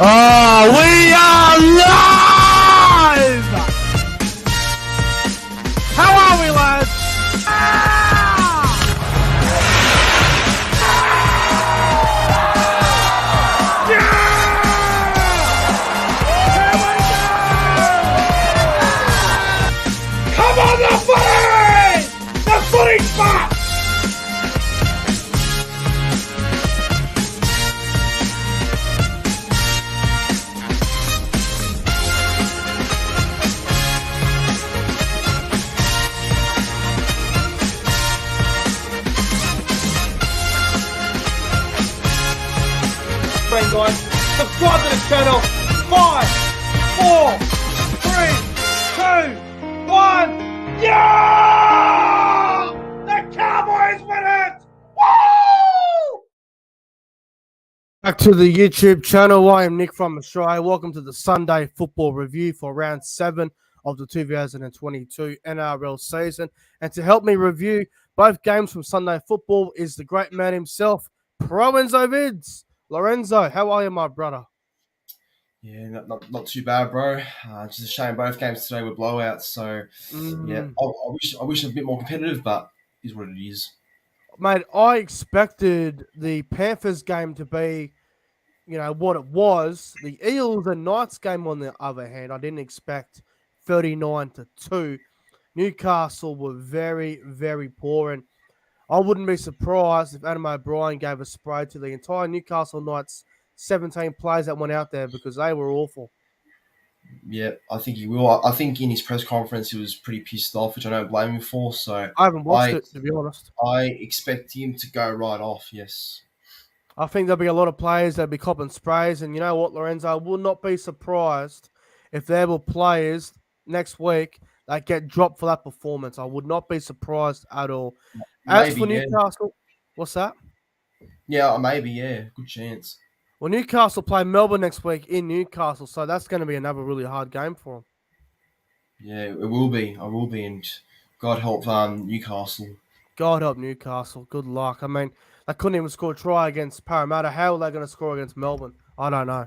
Oh, we are live! How are we, lads? Come on, the footy! The footy spot! Guys, subscribe to the channel. 5, 4, 3, 2, 1. Yeah! The Cowboys win it! Woo! Back to the YouTube channel. I am Nick from Australia. Welcome to the Sunday football review for round 7 of the 2022 NRL season. And to help me review both games from Sunday football is the great man himself, ProEnzo Vidz. Lorenzo, how are you, my brother? Yeah, not too bad, bro. Just a shame both games today were blowouts. So, yeah, I wish it was a bit more competitive, but it is what it is. Mate, I expected the Panthers game to be, what it was. The Eels and Knights game, on the other hand, I didn't expect 39-2. Newcastle were very, very poor, and I wouldn't be surprised if Adam O'Brien gave a spray to the entire Newcastle Knights 17 players that went out there because they were awful. Yeah, I think he will. I think in his press conference he was pretty pissed off, which I don't blame him for. So I haven't watched it, to be honest. I expect him to go right off, yes. I think there'll be a lot of players that'll be copping sprays, and you know what, Lorenzo, I will not be surprised if there were players next week that get dropped for that performance. I would not be surprised at all. As for Newcastle, what's that? Yeah, maybe, yeah. Good chance. Well, Newcastle play Melbourne next week in Newcastle, so that's going to be another really hard game for them. Yeah, it will be. I will be, and God help Newcastle. God help Newcastle. Good luck. I mean, they couldn't even score a try against Parramatta. How are they going to score against Melbourne? I don't know.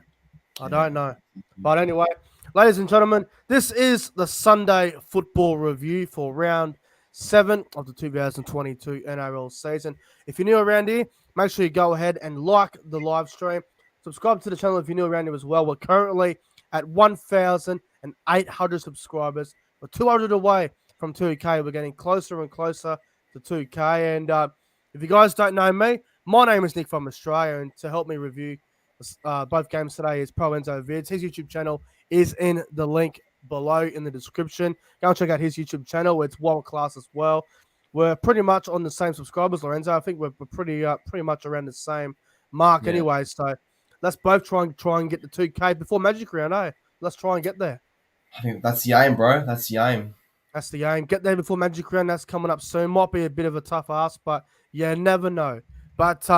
I don't know. But anyway, ladies and gentlemen, this is the Sunday football review for round 7 of the 2022 NRL season. If you're new around here, make sure you go ahead and like the live stream. Subscribe to the channel if you're new around here as well. We're currently at 1,800 subscribers. We're 200 away from 2K. We're getting closer and closer to 2K. And if you guys don't know me, my name is Nick from Australia. And to help me review both games today is ProEnzo Vidz. His YouTube channel is in the link below in the description. Go and check out his YouTube channel. It's world class as well. We're pretty much on the same subscribers, Lorenzo. I think we're pretty much around the same mark anyway. So let's both try and get the 2K before Magic Round, eh? Let's try and get there. I think that's the aim, bro. That's the aim. That's the aim. Get there before Magic Round. That's coming up soon. Might be a bit of a tough ask, but yeah, never know. But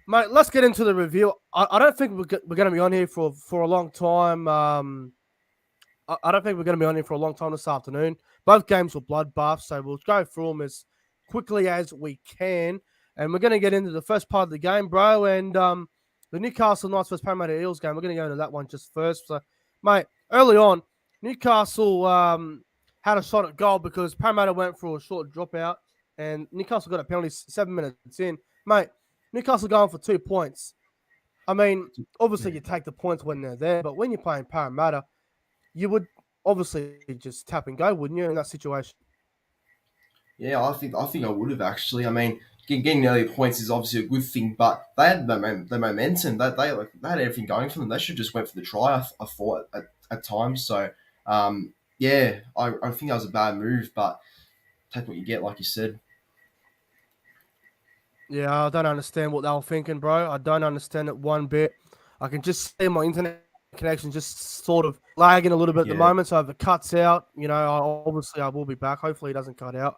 mate, let's get into the review. I don't think we're going to be on here for a long time. I don't think we're going to be on here for a long time this afternoon. Both games were bloodbaths, so we'll go through them as quickly as we can. And we're going to get into the first part of the game, bro. And the Newcastle Knights vs Parramatta Eels game, we're going to go into that one just first. So, mate, early on, Newcastle had a shot at goal because Parramatta went for a short dropout, and Newcastle got a penalty 7 minutes in. Mate, Newcastle going for 2 points. I mean, obviously you take the points when they're there, but when you're playing Parramatta, you would obviously just tap and go, wouldn't you, in that situation? Yeah, I think I would have actually. I mean, getting early points is obviously a good thing, but they had the momentum. They had everything going for them. They should have just went for the try. I thought at times. So, yeah, I think that was a bad move, but take what you get, like you said. Yeah, I don't understand what they were thinking, bro. I don't understand it one bit. I can just see my internet connection just sort of lagging a little bit at the moment. So if it cuts out, obviously I will be back. Hopefully it doesn't cut out.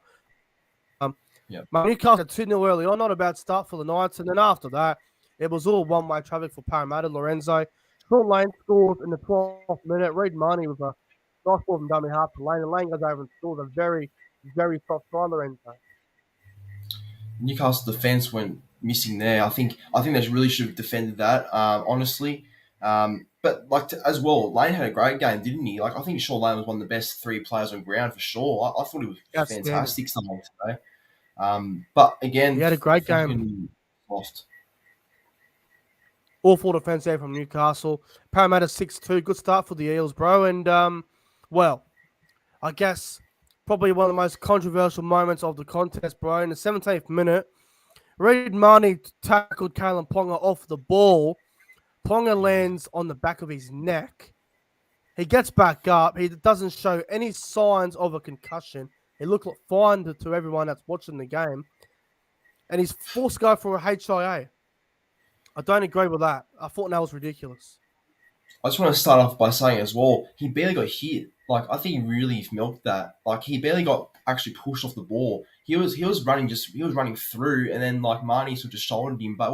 Newcastle 2-0 early on, not a bad start for the Knights. And then after that, it was all one-way traffic for Parramatta. Lorenzo, Sean Lane scores in the 12th minute. Reid Marnie with a nice ball from dummy half to Lane. And Lane goes over and scores a very, very soft try, Lorenzo. Newcastle defense went missing there. I think they really should have defended that. Honestly, But as well, Lane had a great game, didn't he? Like I think Sean Lane was one of the best three players on ground for sure. I thought he was Outstanding. fantastic someone today. But He again, had a great game. fucking lost. Awful defense there from Newcastle. Parramatta 6-2. Good start for the Eels, bro. And, well, I guess probably one of the most controversial moments of the contest, bro. In the 17th minute, Reid Marnie tackled Kalen Ponga off the ball. Ponga lands on the back of his neck. He gets back up. He doesn't show any signs of a concussion. He looked fine to everyone that's watching the game. And he's forced to go for a HIA. I don't agree with that. I thought that was ridiculous. I just want to start off by saying as well, he barely got hit. Like I think he really milked that. Like he barely got actually pushed off the ball. He was running through, and then like Marnie sort of just shouldered him, but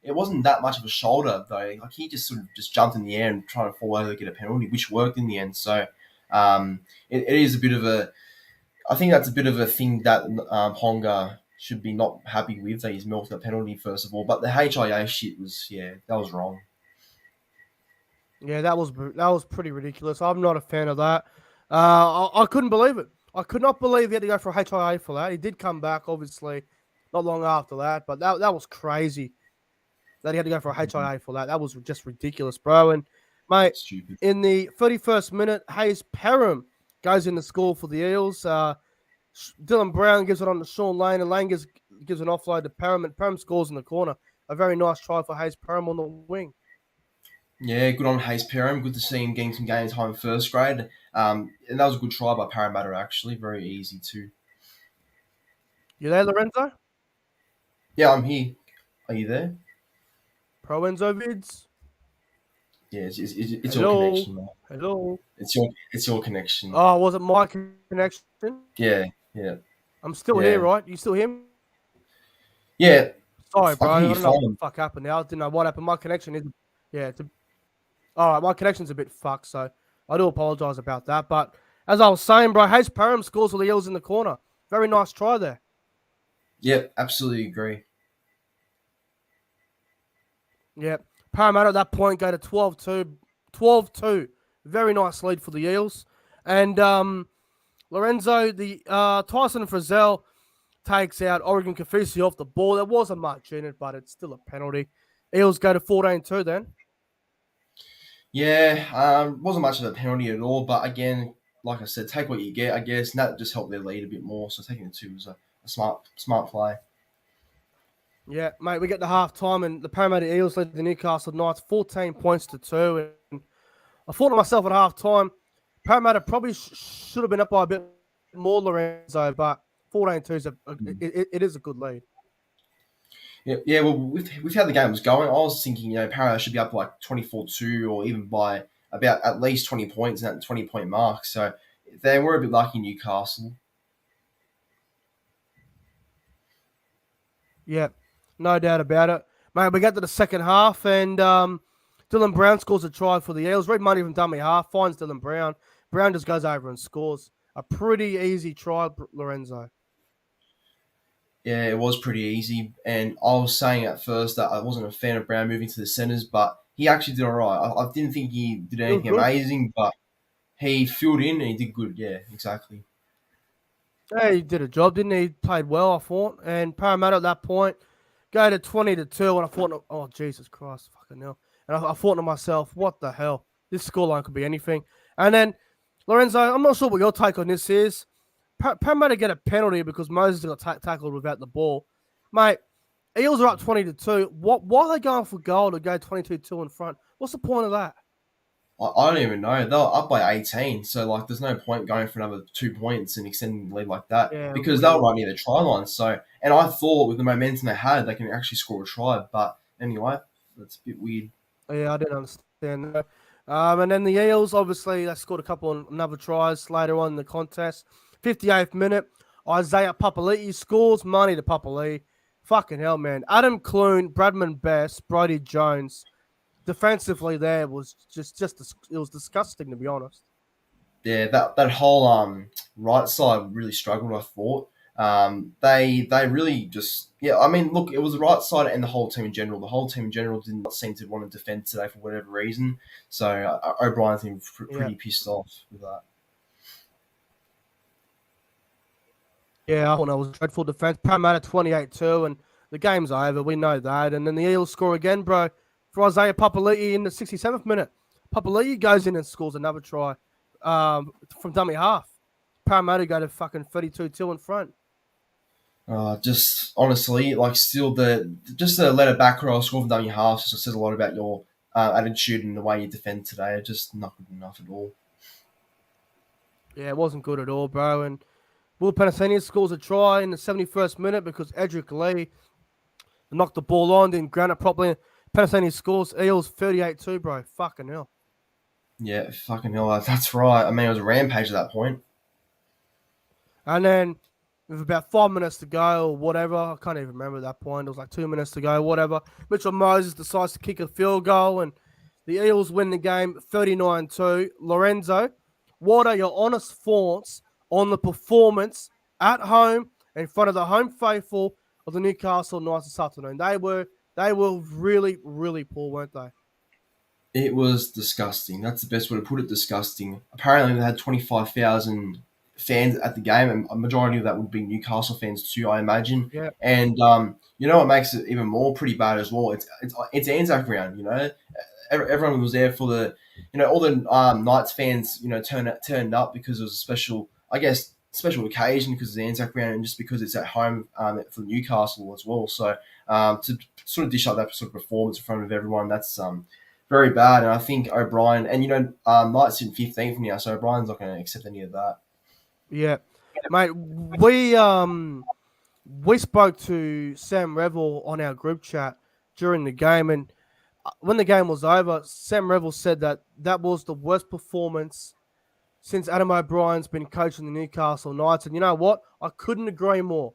it wasn't that much of a shoulder though. Like he just sort of just jumped in the air and tried to fall over to get a penalty, which worked in the end. So it is a bit of a. I think that's a bit of a thing that Ponga should be not happy with, that he's milked the penalty first of all. But the HIA shit was, that was wrong. Yeah, that was pretty ridiculous. I'm not a fan of that. I couldn't believe it. I could not believe he had to go for a HIA for that. He did come back, obviously, not long after that, but that was crazy that he had to go for a HIA for that. That was just ridiculous, bro. And, mate, Stupid. in the 31st minute, Hayes Perham goes in the score for the Eels. Dylan Brown gives it on to Sean Lane, and Lane gives an offload to Perham, and Perham scores in the corner. A very nice try for Hayes Perham on the wing. Yeah, good on Hayes Perham. Good to see him getting some game time in first grade. And that was a good try by Parramatta, actually. Very easy, too. You there, Lorenzo? Yeah, I'm here. Are you there? ProEnzo Vidz. Yeah, it's your Hello. connection, man. Hello. It's your connection. Oh, was it my connection? Yeah, yeah, I'm still yeah. here, right? You still hear me? Yeah, Sorry, bro. I I hear you don't know what the fine. fuck happened now. I didn't know what happened. My connection is, yeah, all right. My connection's a bit fucked, so I do apologize about that. But as I was saying, bro, Hayes Perham scores for the Eels in the corner. Very nice try there. Yeah, absolutely agree. Yeah. Parramatta at that point go to 12-2. 12-2. Very nice lead for the Eels. And Lorenzo, the Tyson Frizzell takes out Oregon Kafisi off the ball. There wasn't much in it, but it's still a penalty. Eels go to 14-2 then. Yeah, wasn't much of a penalty at all. But again, like I said, take what you get, I guess. And that just helped their lead a bit more. So taking the two was a smart play. Yeah, mate, we get to half time and the Parramatta Eels lead the Newcastle Knights 14 points to 2. And I thought to myself at half time, Parramatta probably should have been up by a bit more, Lorenzo, but 14-2 is it is a good lead. Yeah. Well, with how the game was going, I was thinking, Parramatta should be up like 24-2 or even by about at least 20 points in that 20-point mark. So they were a bit lucky, Newcastle. Yeah, no doubt about it. Mate, we get to the second half and Dylan Brown scores a try for the Eels. Reid Money from dummy half, finds Dylan Brown. Brown just goes over and scores. A pretty easy try, Lorenzo. Yeah, it was pretty easy. And I was saying at first that I wasn't a fan of Brown moving to the centres, but he actually did all right. I didn't think he did He was anything good. amazing, but he filled in and he did good. Yeah, exactly. Yeah, he did a job, didn't he? He played well, I thought. And Parramatta at that point go to 20-2, and I thought, oh, Jesus Christ, fucking hell. And I thought to myself, what the hell? This scoreline could be anything. And then, Lorenzo, I'm not sure what your take on this is. Parramatta get a penalty because Moses got tackled without the ball. Mate, Eels are up 20-2. Why are they going for goal to go 22-2 in front? What's the point of that? I don't even know. They were up by 18, so like, there's no point going for another 2 points and extending the lead like that Yeah, because they were really. right near the try line. So, and I thought with the momentum they had, they can actually score a try. But anyway, that's a bit weird. Yeah, I didn't understand that. And then the Eels, obviously, they scored a couple of another tries later on in the contest. 58th minute, Isaiah Papali'i scores. Money to Papali'i. Fucking hell, man. Adam Clune, Bradman Best, Brody Jones. Defensively there was just it was disgusting, to be honest. Yeah, that whole right side really struggled, I thought. They really just yeah. I mean, look, it was the right side and the whole team in general. The whole team in general did not seem to want to defend today for whatever reason. So O'Brien's been Yeah. pretty pissed off with that. Yeah, I thought that was dreadful defense. Parramatta 28-2, and the game's over. We know that. And then the Eels score again, bro, for Isaiah Papali'i in the 67th minute. Papali'i goes in and scores another try from dummy half. Parramatta go to fucking 32-2 in front. Just honestly, like still just the let it back row score from dummy half just says a lot about your attitude and the way you defend today. Just not good enough at all. Yeah, it wasn't good at all, bro. And Will Penasenia scores a try in the 71st minute because Edric Lee knocked the ball on, didn't ground it properly. Penasenia scores. Eels 38-2, bro. Fucking hell. Yeah, fucking hell, that's right. I mean, it was a rampage at that point. And then with about 5 minutes to go or whatever, I can't even remember at that point. It was like 2 minutes to go, whatever. Mitchell Moses decides to kick a field goal, and the Eels win the game 39-2. Lorenzo, what are your honest thoughts on the performance at home in front of the home faithful of the Newcastle Knights this afternoon? They were really, really poor, weren't they? It was disgusting. That's the best way to put it. Disgusting. Apparently, they had 25,000 fans at the game, and a majority of that would be Newcastle fans too, I imagine. Yeah, And you know what makes it even more pretty bad as well? It's Anzac round. You know, everyone was there for the, all the Knights fans. Turned up because it was a special, I guess, special occasion because it's Anzac round and just because it's at home for Newcastle as well. So to sort of dish up that sort of performance in front of everyone, that's very bad. And I think O'Brien and Knights in 15th now, so O'Brien's not going to accept any of that. yeah, mate. We spoke to Sam Revel on our group chat during the game, and when the game was over, Sam Revel said that was the worst performance since Adam O'Brien's been coaching the Newcastle Knights. And you know what? I couldn't agree more.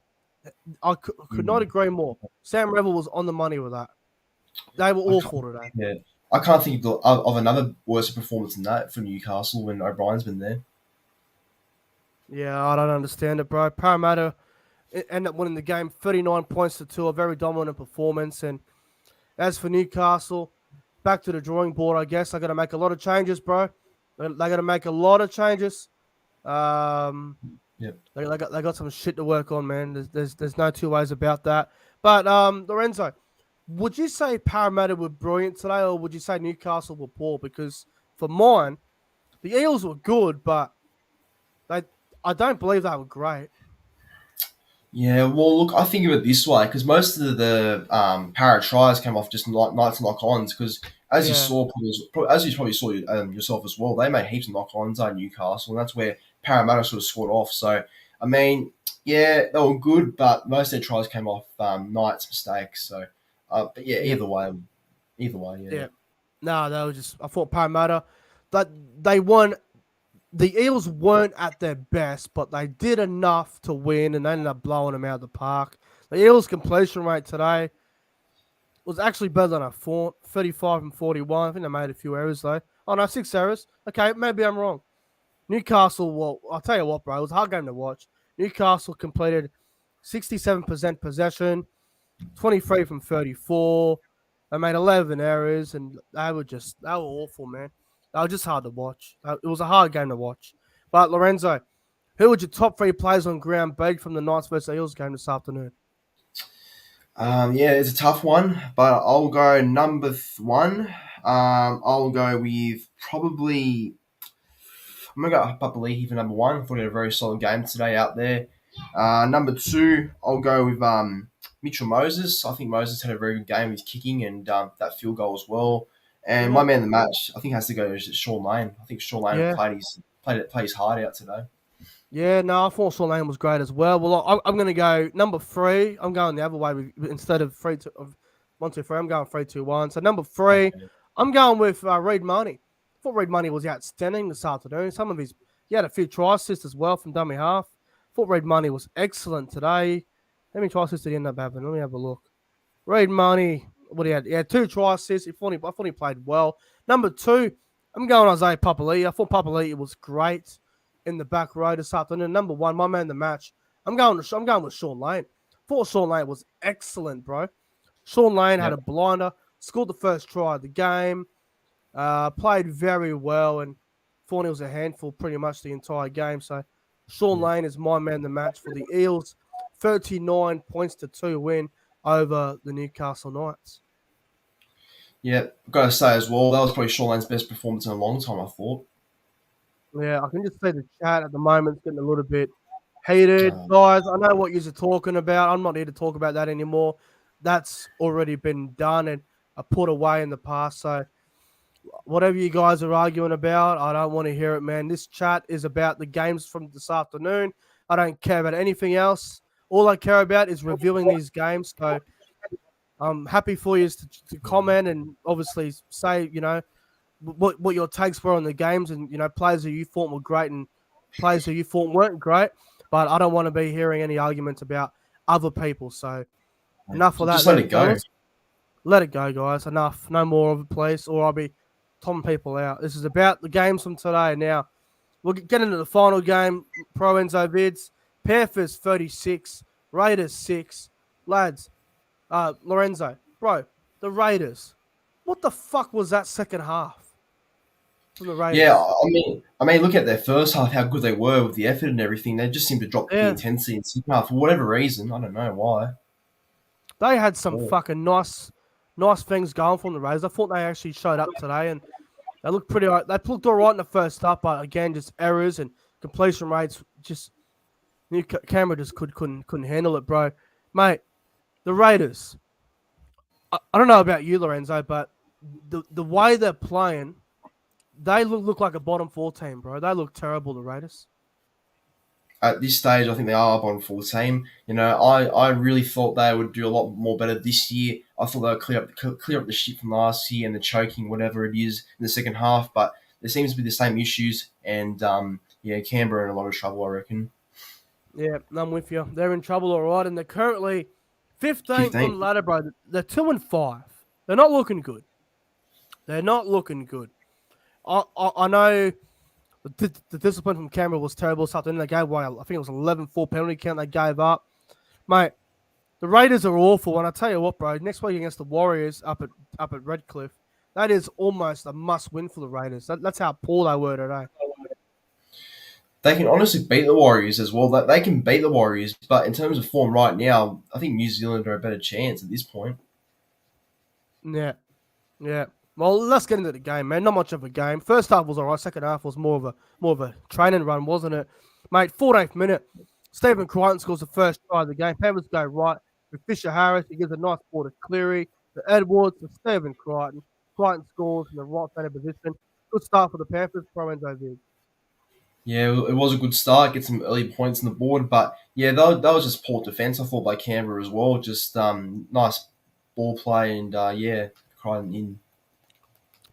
I could not agree more. Sam Revel was on the money with that. They were awful today. Yeah, I can't think of another worse performance than that for Newcastle when O'Brien's been there. Yeah, I don't understand it, bro. Parramatta ended up winning the game 39 points to 2, a very dominant performance. And as for Newcastle, back to the drawing board, I guess. I got to make a lot of changes, bro. They got to make a lot of changes. Yep. They got some shit to work on, man. There's no two ways about that. But Lorenzo, would you say Parramatta were brilliant today, or would you say Newcastle were poor? Because for mine, the Eels were good, but I don't believe they were great. Yeah, well, look, I think of it this way because most of the para tries came off just Knights knock-ons because as you Yeah, saw, as you probably saw yourself as well, they made heaps of knock-ons at Newcastle, and that's where Parramatta sort of scored off. So, I mean, yeah, they were good, but most of their tries came off Knights' mistakes. So, but yeah, yeah, either way, yeah. yeah. No, they were just. I thought Parramatta that they won. The Eels weren't at their best, but they did enough to win, and they ended up blowing them out of the park. The Eels' completion rate today was actually better than I thought, 35 and 41. I think they made a few errors, though. Oh, no, 6 errors. Okay, maybe I'm wrong. Newcastle, well, I'll tell you what, bro. It was a hard game to watch. Newcastle completed 67% possession, 23 from 34. They made 11 errors, and they were awful, man. They were just hard to watch. It was a hard game to watch. But, Lorenzo, who would your top 3 players on ground be from the Knights versus Eels game this afternoon? Yeah, it's a tough one, but I'll go number one. I'll go with probably. I'm gonna go Papali'i for number one. I thought he had a very solid game today out there. Number two, I'll go with Mitchell Moses. I think Moses had a very good game. He's kicking and that field goal as well. And my Mm-hmm. man of the match, I think, has to go to Sean Lane. I think Sean Lane Yeah. played his heart out today. Yeah, no, I thought Saul Lane was great as well. Well, I'm going to go number 3. I'm going the other way instead of 3 2 of 1 2 3. I'm going 3 2 1. So number 3, Okay. I'm going with Reid Money. I thought Reid Money was outstanding this afternoon. He had a few try assists as well from dummy half. I thought Reid Money was excellent today. How many try assists did he end up having? Let me have a look. Reid Money, what he had? He had 2 try assists. I thought he played well. Number 2, I'm going Isaiah Papali'i. I thought Papali'i was great in the back row this afternoon. Number 1, my man of the match, I'm going with Sean Lane. Thought Sean Lane was excellent, bro. Sean Lane had Yep. a blinder, scored the first try of the game, played very well, and thought he was a handful pretty much the entire game. So Sean Yeah. Lane is my man of the match for the Eels. 39 points to 2 win over the Newcastle Knights. Yeah, gotta say as well, that was probably Sean Lane's best performance in a long time, I thought. Yeah, I can just see the chat at the moment is getting a little bit heated. Um, Guys, I know what you're talking about. I'm not here to talk about that anymore. That's already been done and put away in the past. So whatever you guys are arguing about, I don't want to hear it, man. This chat is about the games from this afternoon. I don't care about anything else. All I care about is reviewing these games. So I'm happy for you to comment and obviously say, what your takes were on the games and, players that you thought were great and players that you thought weren't great. But I don't want to be hearing any arguments about other people. So enough of that just let then, it go. fellas. Let it go, guys. Enough. No more of it, please, or I'll be tomming people out. This is about the games from today. Now, we'll get into the final game. ProEnzo Vidz. Panthers 36. Raiders 6. Lads, Lorenzo, bro, the Raiders. What the fuck was that second half from the Yeah, Raiders? I mean, look at their first half, how good they were with the effort and everything. They just seemed to drop the Yeah, intensity in the second half for whatever reason. I don't know why. they had some Oh, fucking nice things going from the Raiders. I thought they actually showed up today and they looked pretty. They looked all right in the first half, but again, just errors and completion rates. Just new camera just couldn't handle it, bro. Mate, the Raiders. I don't know about you, Lorenzo, but the way they're playing, they look like a bottom four team, bro. They look terrible, the Raiders. at this stage, I think they are up on full team. I really thought they would do a lot more better this year. I thought they would clear up the shit from last year and the choking, whatever it is, in the second half. But there seems to be the same issues, and yeah, Canberra in a lot of trouble, I reckon. Yeah, I'm with you. They're in trouble, all right, and they're currently 15th on the 15th. ladder, bro. They're 2-5. They're not looking good. They're not looking good. I know the discipline from Canberra was terrible. Something they gave away. I think it was 11-4 penalty count they gave up, mate. The Raiders are awful, and I tell you what, bro. Next week against the Warriors up at Redcliffe, that is almost a must-win for the Raiders. That's how poor they were today. They can honestly beat the Warriors as well. They can beat the Warriors, but in terms of form right now, I think New Zealand are a better chance at this point. Yeah, yeah. Well, let's get into the game, man. Not much of a game. First half was alright. Second half was more of a training run, wasn't it, mate? 14th minute, Stephen Crichton scores the first try of the game. Panthers go right with Fisher Harris. He gives a nice ball to Cleary, to Edwards, to Stephen Crichton. Crichton scores in the right center position. Good start for the Panthers. ProEnzo Vidz. Yeah, it was a good start, get some early points on the board, but yeah, that was just poor defence, I thought, by Canberra as well. Just nice ball play and yeah, Crichton in.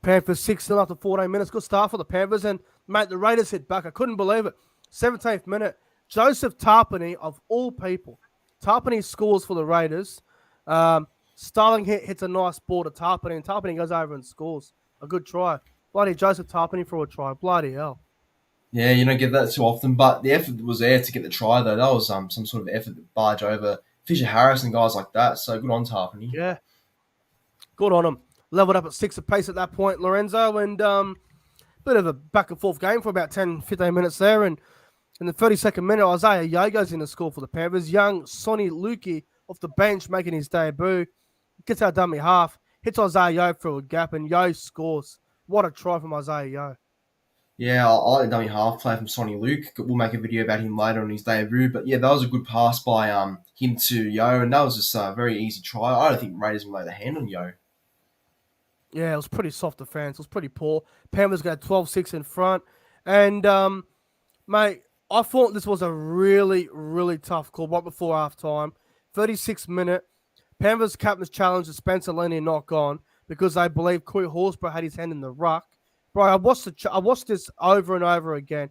Panthers 6-0 after 14 minutes. Good start for the Panthers. And, mate, the Raiders hit back. I couldn't believe it. 17th minute. Joseph Tarpany, of all people. Tarpany scores for the Raiders. Starling hits a nice ball to Tarpany, and Tarpany goes over and scores. A good try. Bloody Joseph Tarpany for a try. Bloody hell. Yeah, you don't get that too often, but the effort was there to get the try though. That was some sort of effort to barge over Fisher Harris and guys like that. So good on Tarpany. Yeah. Good on him. Leveled up at 6 apace at that point, Lorenzo. And bit of a back and forth game for about 10, 15 minutes there. And in the 32nd minute, Isaiah Yeo goes in to score for the Panthers. Young Sonny Lukey off the bench making his debut. Gets out dummy half. Hits Isaiah Yeo through a gap, and Yeo scores. What a try from Isaiah Yeo. Yeah, I like the dummy half play from Sonny Luke. We'll make a video about him later on his debut. But yeah, that was a good pass by him to Yo, and that was just a very easy try. I don't think Raiders can lay the hand on Yo. Yeah, it was pretty soft defense. It was pretty poor. Panthers got 12-6 in front. And, mate, I thought this was a really, really tough call right before halftime. 36th minute. Panthers captain's challenge to Spencer Lenny knock on because they believe Corey Horsburgh had his hand in the ruck. Bro, I watched this over and over again.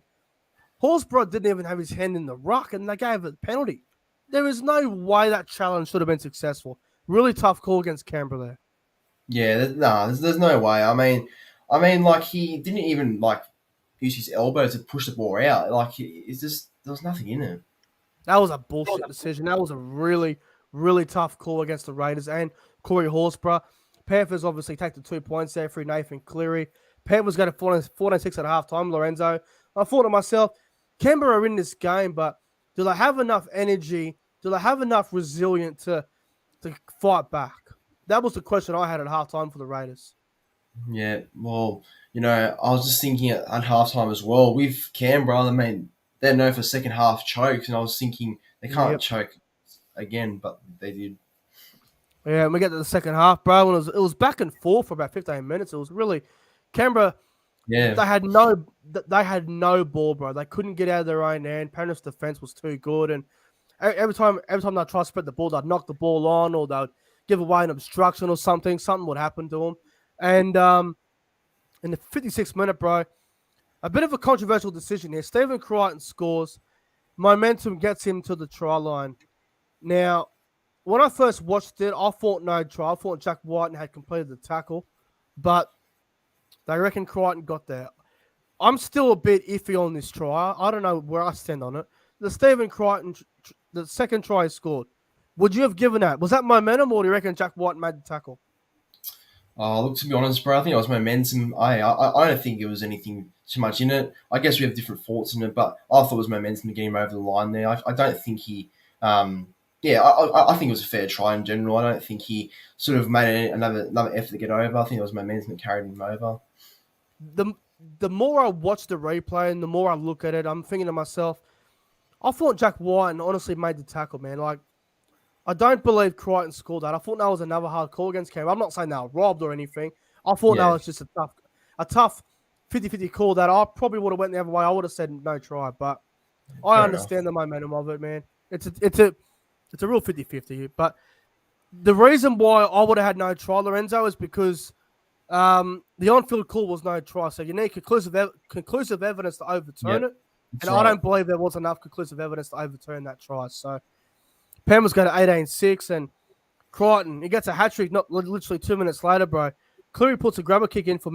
Horsburgh didn't even have his hand in the ruck, and they gave it a penalty. There is no way that challenge should have been successful. Really tough call against Canberra there. Yeah, there's no way. Like he didn't even like use his elbow to push the ball out. Like it's just there was nothing in it. That was a bullshit decision. That was a really, really tough call against the Raiders and Corey Horsburgh. Panthers obviously take the 2 points there through Nathan Cleary. Panthers go to 14-6 at halftime, Lorenzo. I thought to myself, Canberra are in this game, but do they have enough energy? Do they have enough resilience to fight back? That was the question I had at halftime for the Raiders. Yeah, well, I was just thinking at halftime as well with Canberra. I mean, they're known for second half chokes, and I was thinking they can't Yep. choke again, but they did. Yeah, and we get to the second half, bro, and it was back and forth for about 15 minutes. It was really Canberra. Yeah, They had no ball, bro. They couldn't get out of their own end. Penrith's defense was too good, and every time they try to spread the ball, they'd knock the ball on, or they'd give away an obstruction or something. Something would happen to them. And in the 56th minute, bro, a bit of a controversial decision here. Stephen Crichton scores. Momentum gets him to the try line. Now, when I first watched it, I thought no try. I thought Jack Whiten had completed the tackle, but they reckon Crichton got there. I'm still a bit iffy on this try. I don't know where I stand on it. The Stephen Crichton, the second try he scored, would you have given that? Was that momentum, or do you reckon Jack White made the tackle? look, to be honest, bro, I think it was momentum. I don't think it was anything too much in it. I guess we have different thoughts in it, but I thought it was momentum to get him over the line there. I don't think he. I think it was a fair try in general. I don't think he sort of made another effort to get over. I think it was momentum that carried him over. The more I watch the replay and the more I look at it, I'm thinking to myself, I thought Jack White honestly made the tackle, man. Like, I don't believe Crichton scored that. I thought that was another hard call against Canberra. I'm not saying they were robbed or anything. I thought that Yeah, was just a tough 50-50 call that I probably would have went the other way. I would have said no try, but I fair enough. understand the momentum of it, man. It's a real 50-50. But the reason why I would have had no try, Lorenzo, is because the on-field call was no try. So you need conclusive evidence to overturn Yep, it. that's And I right. don't believe there was enough conclusive evidence to overturn that try. So Penn was going to 18-6, and Crichton, he gets a hat trick not literally 2 minutes later, bro. Cleary puts a grubber kick in for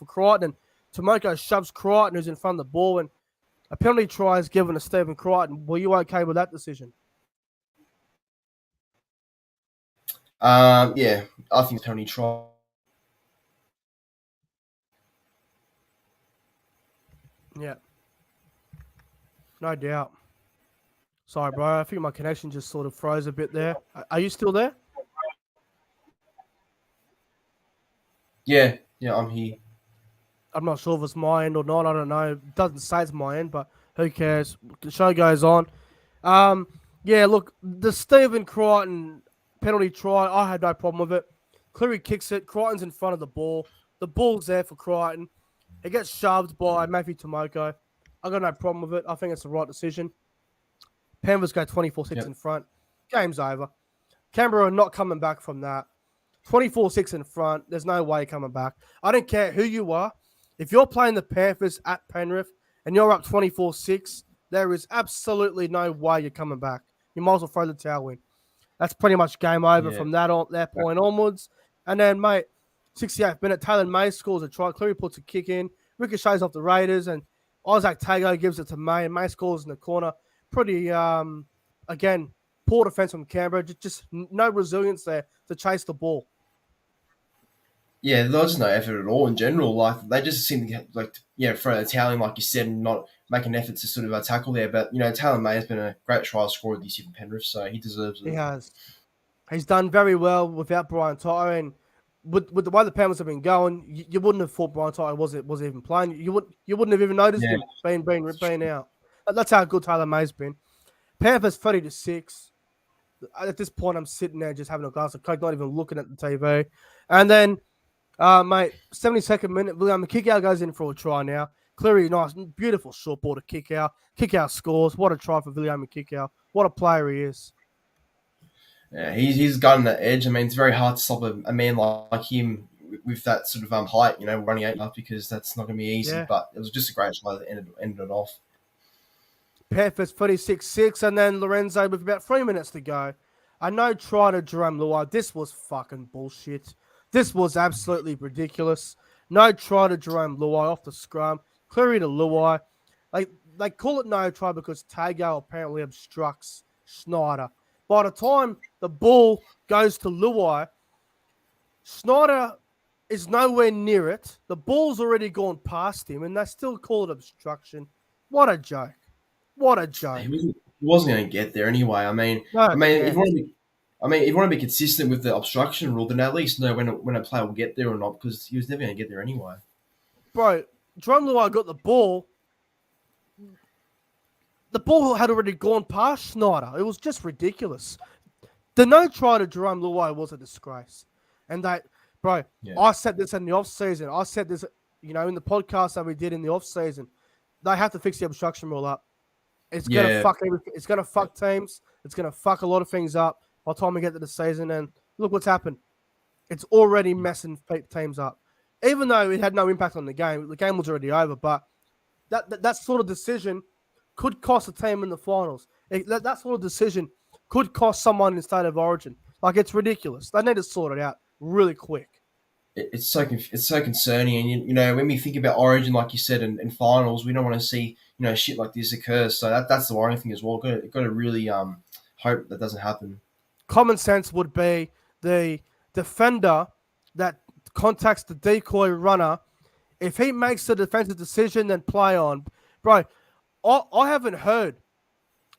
Crichton, and Tomoko shoves Crichton, who's in front of the ball, and a penalty try is given to Stephen Crichton. Were you okay with that decision? Yeah, I think Tony tried. Yeah, no doubt. Sorry, bro. I think my connection just sort of froze a bit there. Are you still there? Yeah, I'm here. I'm not sure if it's my end or not. I don't know. It doesn't say it's my end, but who cares? The show goes on. Yeah, look, the Stephen Crichton penalty try, I had no problem with it. Cleary kicks it. Crichton's in front of the ball. The ball's there for Crichton. It gets shoved by Matthew Tomoko. I got no problem with it. I think it's the right decision. Panthers go 24-6 Yep. in front. Game's over. Canberra are not coming back from that. 24-6 in front. There's no way coming back. I don't care who you are. If you're playing the Panthers at Penrith and you're up 24-6, there is absolutely no way you're coming back. You might as well throw the towel in. That's pretty much game over Yeah, from that point onwards. And then, mate, 68th minute, Taylor May scores a try. Cleary puts a kick in. Ricochets off the Raiders, and Isaac Tago gives it to May, and May scores in the corner. Pretty, again, poor defense from Canberra. Just no resilience there to chase the ball. yeah. There was no effort at all in general. Like they just seem to throw the towel in, like you said, and not make an effort to sort of tackle there. But Talon May has been a great trial scorer this year for Penrith, so he deserves He it. has. He's done very well without Brian Tyler, and with the way the Panthers have been going, you wouldn't have thought Brian Tyler was even playing. You wouldn't have even noticed Yeah, him being out. That's how good Taylor May's been. Panthers 30-6. At this point, I'm sitting there just having a glass of Coke, not even looking at the TV. And then, mate, 72nd minute, William Kickout goes in for a try now. Cleary, nice, beautiful short ball to kick out. Kick out scores. What a try for William Kickout. What a player he is. yeah. He's gotten that edge. I mean, it's very hard to stop a man like him with that sort of height. Running 8 because that's not going to be easy. Yeah. But it was just a great try that ended it off. Panthers 36-6, and then Lorenzo with about 3 minutes to go. I know try to Jerome Luai. This was fucking bullshit. This was absolutely ridiculous. No try to Jerome Luai off the scrum. Cleary to Luai. Like, they call it no try because Tago apparently obstructs Schneider. By the time the ball goes to Luai, Schneider is nowhere near it. The ball's already gone past him, and they still call it obstruction. What a joke! What a joke! He wasn't going to get there anyway. No If you chance, want to be, if you want to be consistent with the obstruction rule, then at least know when a player will get there or not, because he was never going to get there anyway. bro. Jerome Luai got the ball. The ball had already gone past Schneider. It was just ridiculous. The no try to Jerome Luai was a disgrace. And bro, Yeah, I said this in the off season. I said this, in the podcast that we did in the off season. They have to fix the obstruction rule up. It's gonna yeah, fuck everything. It's gonna fuck teams. It's gonna fuck a lot of things up by the time we get to the season. And look what's happened. It's already messing teams up. Even though it had no impact on the game was already over. But that sort of decision could cost a team in the finals. That sort of decision could cost someone in State of Origin. Like, it's ridiculous. They need to sort it out really quick. it's so concerning. And when we think about Origin, like you said, in finals, we don't want to see shit like this occur. So that's the worrying thing as well. Got to really hope that doesn't happen. Common sense would be the defender that contacts the decoy runner. If he makes the defensive decision, then play on. Bro, I haven't heard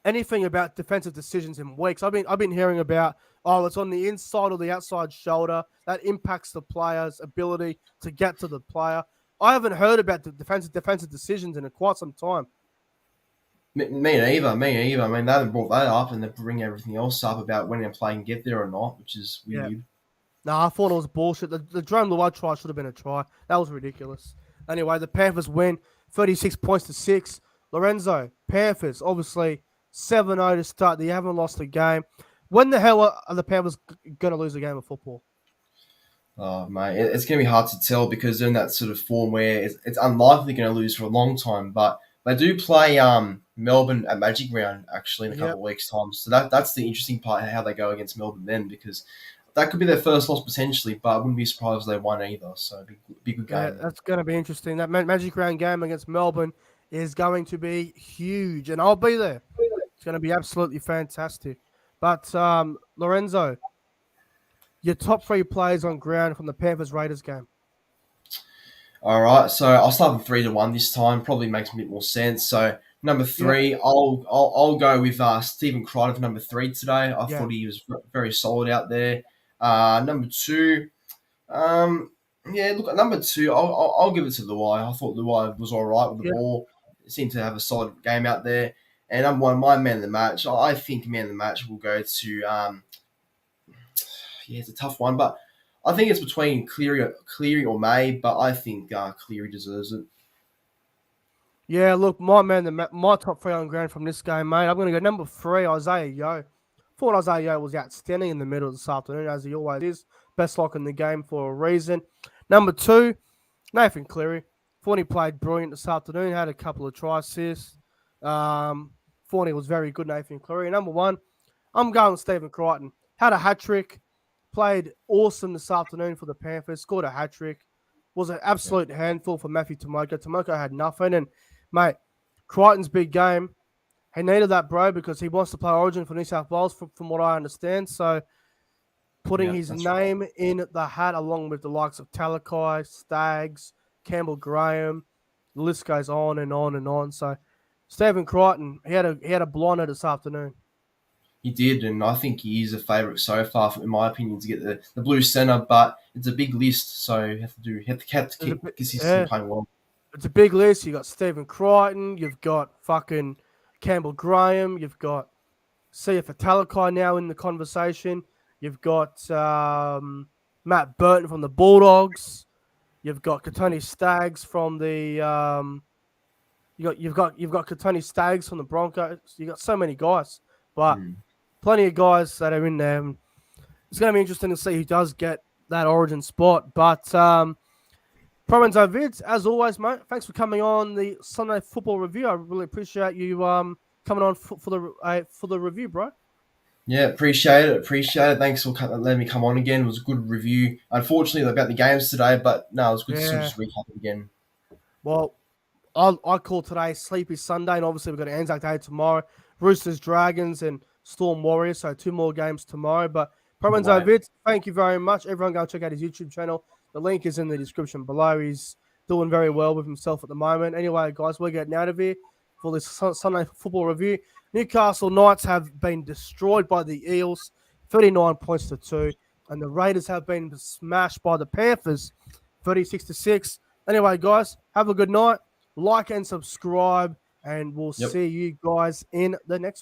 anything about defensive decisions in weeks. I've been hearing about, it's on the inside or the outside shoulder. That impacts the player's ability to get to the player. I haven't heard about the defensive decisions in quite some time. Me neither. I mean, they haven't brought that up, and they bring everything else up about when a player can get there or not, which is Yeah. weird. No, I thought it was bullshit. The Jerome Luai try should have been a try. That was ridiculous. Anyway, the Panthers win 36 points to 6. Lorenzo, Panthers, obviously 7-0 to start. They haven't lost a game. When the hell are the Panthers going to lose a game of football? Oh, mate, it's going to be hard to tell because they're in that sort of form where it's unlikely going to lose for a long time. But they do play Melbourne at Magic Round actually in a couple of weeks' time. So that's the interesting part, how they go against Melbourne then, because that could be their first loss potentially, but I wouldn't be surprised if they won either. So it'd be a good game. Yeah, that's going to be interesting. That Magic Round game against Melbourne is going to be huge, and I'll be there. It's going to be absolutely fantastic. But Lorenzo, your top 3 players on ground from the Panthers-Raiders game. All right, so I'll start with 3-1 this time. Probably makes a bit more sense. So number 3, I'll go with Stephen Crichton for number 3 today. I thought he was very solid out there. Number 2, number 2, I'll give it to Luai. I thought Luai was all right with the ball. Seemed to have a solid game out there. And number 1, my man of the match. I think man of the match will go to. It's a tough one, but I think it's between Cleary or May. But I think Cleary deserves it. Yeah, look, my top 3 on ground from this game, mate. I'm going to go number 3, Isaiah Yeo. Thought Isaiah Yeo was outstanding in the middle this afternoon, as he always is. Best lock in the game for a reason. Number 2, Nathan Cleary. Thought he played brilliant this afternoon. Had a couple of try assists. Thought he was very good, Nathan Cleary. Number 1, I'm going with Stephen Crichton. Had a hat-trick. Played awesome this afternoon for the Panthers. Scored a hat-trick. Was an absolute handful for Matthew Tomoko. Tomoko had nothing. And, mate, Crichton's big game. He needed that, bro, because he wants to play Origin for New South Wales, from what I understand. So, putting his name in the hat along with the likes of Talakai, Staggs, Campbell Graham, the list goes on and on and on. So, Stephen Crichton, he had a blinder this afternoon. He did, and I think he is a favourite so far, in my opinion, to get the blue centre. But it's a big list, so you have to keep consistently playing well. It's a big list. You got Stephen Crichton, you've got fucking Campbell Graham, you've got Sia Fatalakai now in the conversation. You've got Matt Burton from the Bulldogs. You've got Katoni Staggs from the you've got Katoni Staggs from the Broncos. You got so many guys, but plenty of guys that are in there. It's going to be interesting to see who does get that Origin spot. But ProEnzo Vidz, as always, mate, thanks for coming on the Sunday Football Review. I really appreciate you coming on for the review, bro. Yeah, appreciate it. Thanks for letting me come on again. It was a good review. Unfortunately, about the games today, but no, it was good to just recap it again. Well, I call today Sleepy Sunday, and obviously we've got Anzac Day tomorrow. Roosters, Dragons, and Storm Warriors. So 2 more games tomorrow. But ProEnzo Right. Vidz, thank you very much. Everyone go check out his YouTube channel. The link is in the description below. He's doing very well with himself at the moment. Anyway, guys, we're getting out of here for this Sunday football review. Newcastle Knights have been destroyed by the Eels, 39 points to 2. And the Raiders have been smashed by the Panthers, 36 to 6. Anyway, guys, have a good night. Like and subscribe, and we'll Yep. see you guys in the next